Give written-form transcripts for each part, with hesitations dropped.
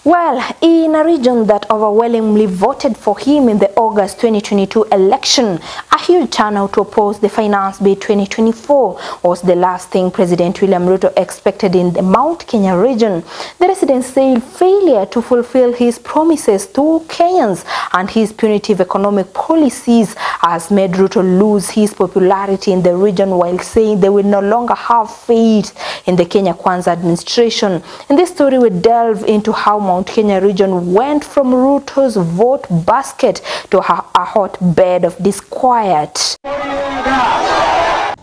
Well, in a region that overwhelmingly voted for him in the August 2022 election, a huge turnout to oppose the Finance Bill 2024 was the last thing President William Ruto expected in the Mount Kenya region. The residents said failure to fulfill his promises to Kenyans and his punitive economic policies has made Ruto lose his popularity in the region, while saying they will no longer have faith in the Kenya Kwanza administration. In this story, we delve into how Mount Kenya region went from Ruto's vote basket to a hotbed of disquiet.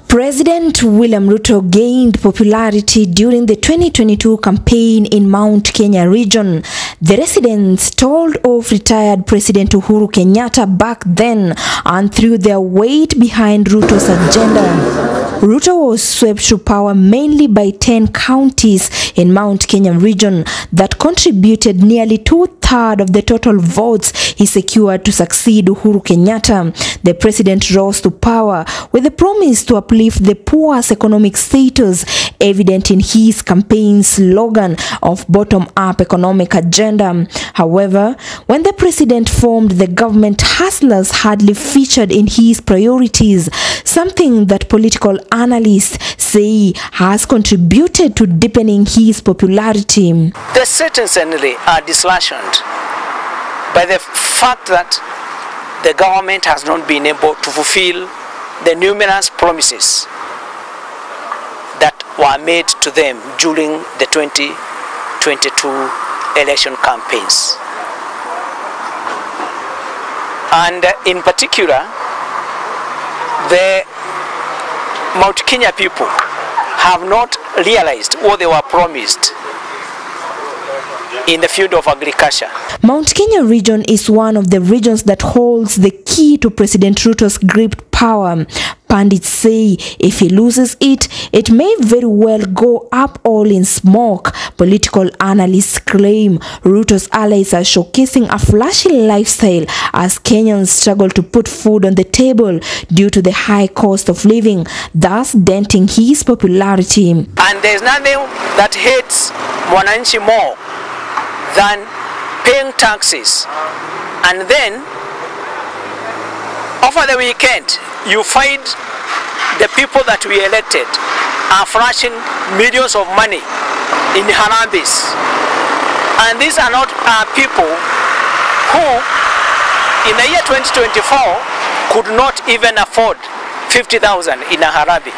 President William Ruto gained popularity during the 2022 campaign in Mount Kenya region. The residents told of retired President Uhuru Kenyatta back then and threw their weight behind Ruto's agenda. Ruto was swept to power mainly by 10 counties in Mount Kenya region that contributed nearly two-thirds of the total votes he secured to succeed Uhuru Kenyatta. The president rose to power with the promise to uplift the poor's economic status, evident in his campaign slogan of bottom-up economic agenda. However, when the president formed the government, hustlers hardly featured in his priorities, something that political analysts say has contributed to deepening his popularity. The citizenry are disillusioned by the fact that the government has not been able to fulfill the numerous promises that were made to them during the 2022 election campaigns. And in particular, the Mount Kenya people have not realized what they were promised in the field of agriculture. Mount Kenya region is one of the regions that holds the key to President Ruto's gripped power. Pundits say if he loses it, it may very well go up all in smoke. Political analysts claim Ruto's allies are showcasing a flashy lifestyle as Kenyans struggle to put food on the table due to the high cost of living, thus denting his popularity. And there's nothing that hates Mwananchi more than paying taxes, and then over the weekend you find the people that we elected are flashing millions of money in Harambes, and these are not people who in the year 2024 could not even afford 50,000 in a Harambee.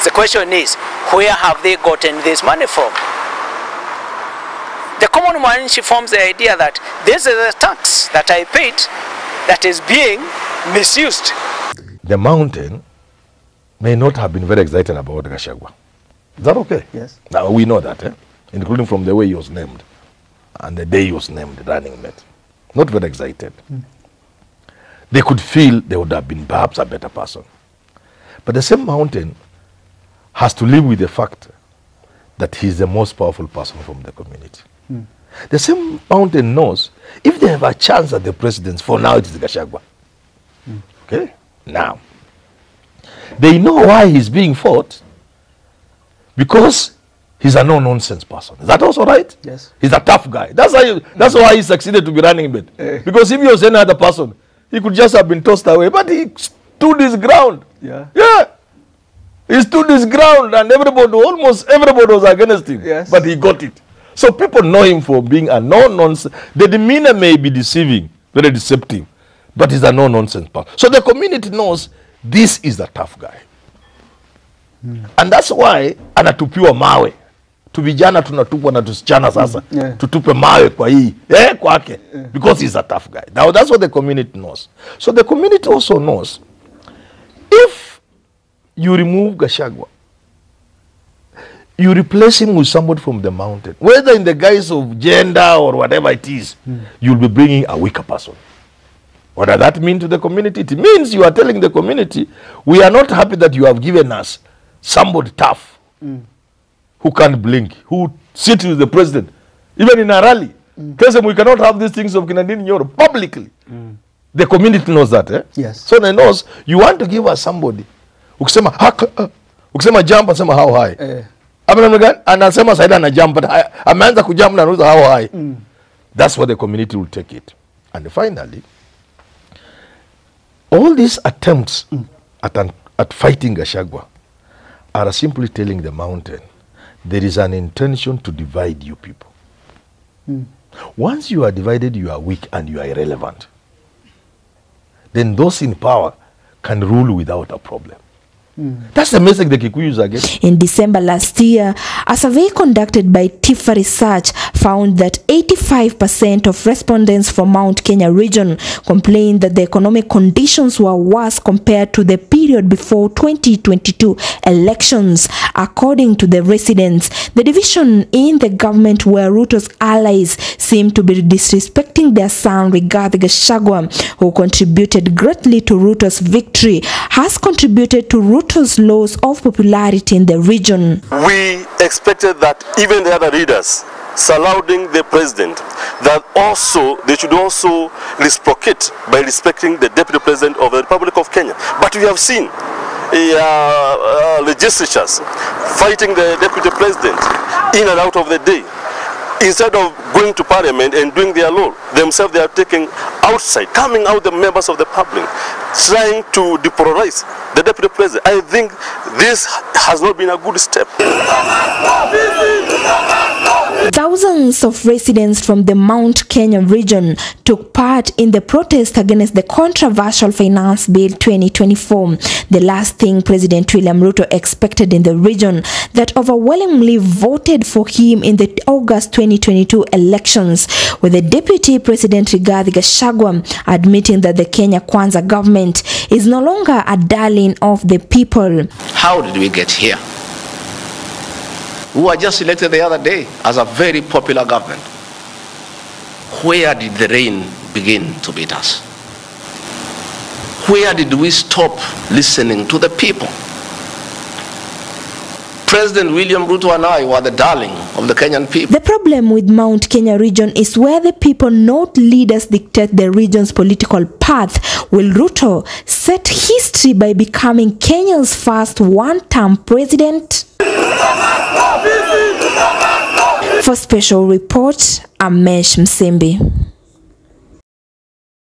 The question is, where have they gotten this money from? The common man, she forms the idea that this is a tax that I paid that is being misused. The mountain may not have been very excited about Gachagua. Is that okay? Yes. Now we know that, including from the way he was named and the day he was named running mate. Not very excited. They could feel they would have been perhaps a better person. But the same mountain has to live with the fact that he's the most powerful person from the community. The same mountain knows if they have a chance at the presidency, for now it is Gachagua. Okay? Now, they know why he's being fought, because he's a no-nonsense person. Is that also right? Yes. He's a tough guy. That's why he succeeded to be running mate. Because if he was any other person, he could just have been tossed away. But he stood his ground. Yeah. Yeah. He stood his ground, and almost everybody was against him. Yes. But he got it. So people know him for being a no-nonsense. The demeanor may be deceiving, very deceptive, but he's a no-nonsense person. So the community knows this is a tough guy. And that's why anatupiwa mawe. Tuvijana tunatupwa na tusichana sasa. Tutupe mawe kwa hii. Kwake. Because he's a tough guy. Now that's what the community knows. So the community also knows if you remove Gachagua, you replace him with somebody from the mountain, whether in the guise of gender or whatever it is, you'll be bringing a weaker person. What does that mean to the community? It means you are telling the community, we are not happy that you have given us somebody tough, who can't blink, who sits with the president, even in a rally. Tell them we cannot have these things of Canadian in Europe publicly. The community knows that. Yes. So they knows you want to give us somebody. Ukisema jump and say how high. Anasema saida na jump, but ameanza kujump na anauza how high. That's what the community will take it. And finally, all these attempts at fighting Gachagua are simply telling the mountain there is an intention to divide you people. Once you are divided, you are weak and you are irrelevant. Then those in power can rule without a problem. That's the message the Kikuyus are getting. In December last year, a survey conducted by Tifa Research found that 85% of respondents from Mount Kenya region complained that the economic conditions were worse compared to the period before 2022 elections. According to the residents, the division in the government where Ruto's allies seem to be disrespecting their son Rigathi Gachagua, who contributed greatly to Ruto's victory, has contributed to Ruto's loss of popularity in the region. We expected that even the other leaders surrounding the president, that also they should also reciprocate by respecting the deputy president of the Republic of Kenya. But we have seen legislatures fighting the deputy president in and out of the day. Instead of going to parliament and doing their law, themselves they are taking outside, coming out the members of the public, trying to depolarize the deputy president. I think this has not been a good step. Thousands of residents from the Mount Kenya region took part in the protest against the controversial Finance Bill 2024. The last thing President William Ruto expected in the region that overwhelmingly voted for him in the August 2022 elections, with the Deputy President Rigathi Gachagua admitting that the Kenya Kwanza government is no longer a darling of the people. How did we get here? We were just elected the other day as a very popular government. Where did the rain begin to beat us? Where did we stop listening to the people? President William Ruto and I were the darling of the Kenyan people. The problem with Mount Kenya region is where the people, not leaders, dictate the region's political path. Will Ruto set history by becoming Kenya's first one-term president? For Special Report, I'm Mesh Msimbi.